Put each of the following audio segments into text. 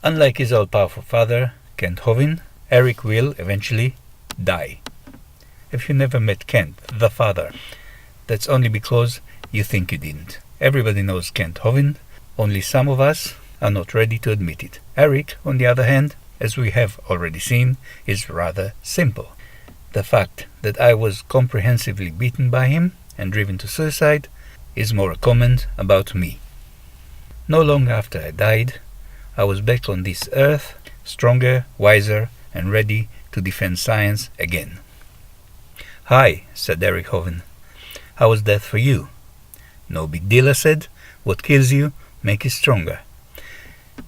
Unlike his all-powerful father, Kent Hovind, Eric will eventually die. If you never met Kent, the father, that's only because you think you didn't. Everybody knows Kent Hovind, only some of us are not ready to admit it. Eric, on the other hand, as we have already seen, is rather simple. The fact that I was comprehensively beaten by him and driven to suicide is more a comment about me. No long after I died, I was back on this earth, stronger, wiser, and ready to defend science again. "Hi," said Eric Hovind. "How was death for you?" "No big deal," I said. "What kills you makes you stronger."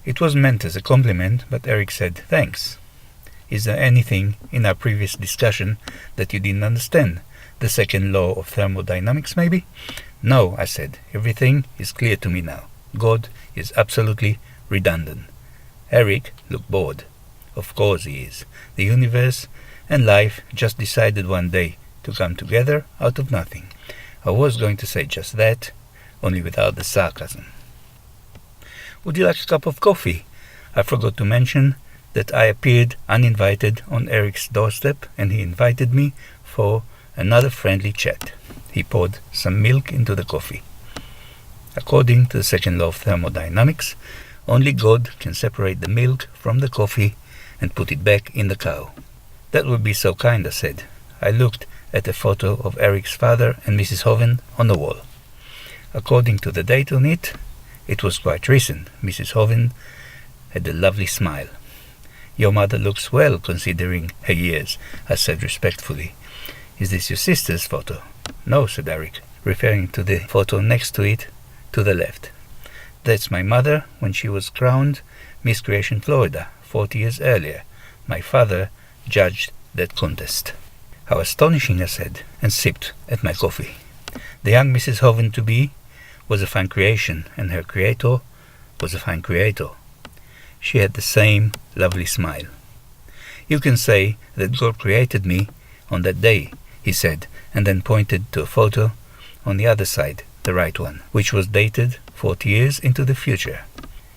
It was meant as a compliment, but Eric said, "Thanks. Is there anything in our previous discussion that you didn't understand? The second law of thermodynamics, maybe?" "No," I said. "Everything is clear to me now. God is absolutely redundant." Eric looked bored. Of course he is. The universe and life just decided one day to come together out of nothing. I was going to say just that, only without the sarcasm. "Would you like a cup of coffee?" I forgot to mention that I appeared uninvited on Eric's doorstep, and he invited me for another friendly chat. He poured some milk into the coffee. According to the second law of thermodynamics, only God can separate the milk from the coffee and put it back in the cow. "That would be so kind," I said. I looked at a photo of Eric's father and Mrs. Hovind on the wall. According to the date on it, it was quite recent. Mrs. Hovind had a lovely smile. "Your mother looks well, considering her years," I said respectfully. "Is this your sister's photo?" "No," said Eric, referring to the photo next to it, to the left. "That's my mother when she was crowned Miss Creation Florida 40 years earlier. My father judged that contest." "How astonishing," I said, and sipped at my coffee. The young Mrs. Hovind-to-be was a fine creation, and her creator was a fine creator. She had the same lovely smile. "You can say that God created me on that day," he said, and then pointed to a photo on the other side, the right one, which was dated 40 years into the future.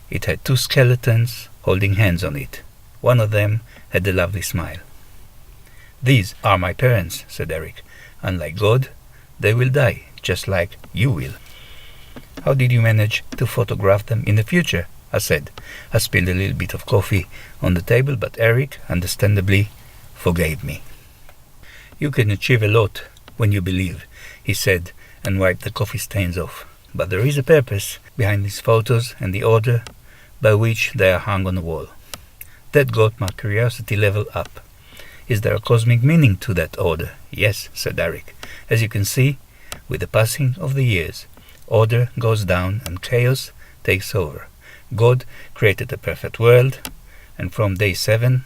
It had 2 skeletons holding hands on it. One of them had a lovely smile. "These are my parents," said Eric. "Unlike God, they will die, just like you will." "How did you manage to photograph them in the future?" I said. I spilled a little bit of coffee on the table, but Eric, understandably, forgave me. "You can achieve a lot when you believe," he said, and wiped the coffee stains off. "But there is a purpose behind these photos and the order by which they are hung on the wall. That got my curiosity level up. Is there a cosmic meaning to that order?" "Yes," said Eric. "As you can see, with the passing of the years, order goes down and chaos takes over. God created a perfect world, and from day 7,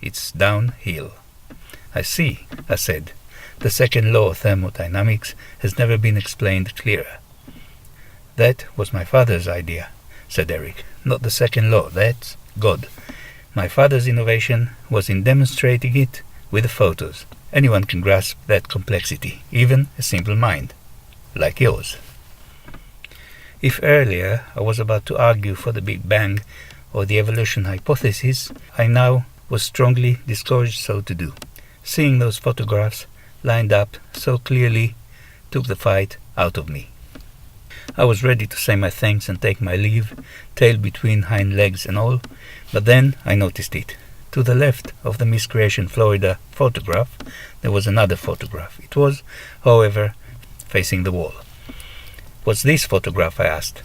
it's downhill." "I see," I said. "The second law of thermodynamics has never been explained clearer." "That was my father's idea," said Eric. "Not the second law, that's God. My father's innovation was in demonstrating it with the photos. Anyone can grasp that complexity, even a simple mind, like yours." If earlier I was about to argue for the Big Bang or the evolution hypothesis, I now was strongly discouraged so to do. Seeing those photographs lined up so clearly took the fight out of me. I was ready to say my thanks and take my leave, tail between hind legs and all, but then I noticed it. To the left of the Miss Creation Florida photograph, there was another photograph. It was, however, facing the wall. "What's this photograph?" I asked.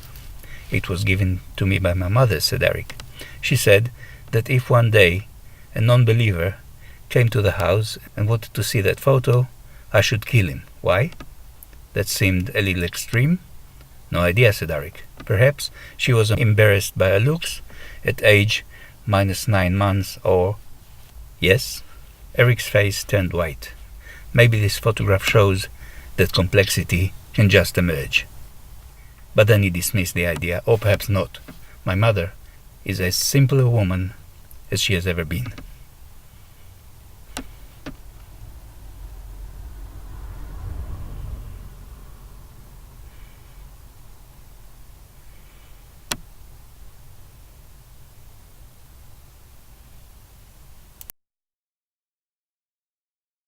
"It was given to me by my mother," said Eric. "She said that if one day a non-believer came to the house and wanted to see that photo, I should kill him. Why?" That seemed a little extreme. "No idea," said Eric. "Perhaps she was embarrassed by her looks at age -9 months, or—" "Yes?" Eric's face turned white. "Maybe this photograph shows that complexity can just emerge." But then he dismissed the idea, or perhaps not. My mother is as simple a woman as she has ever been.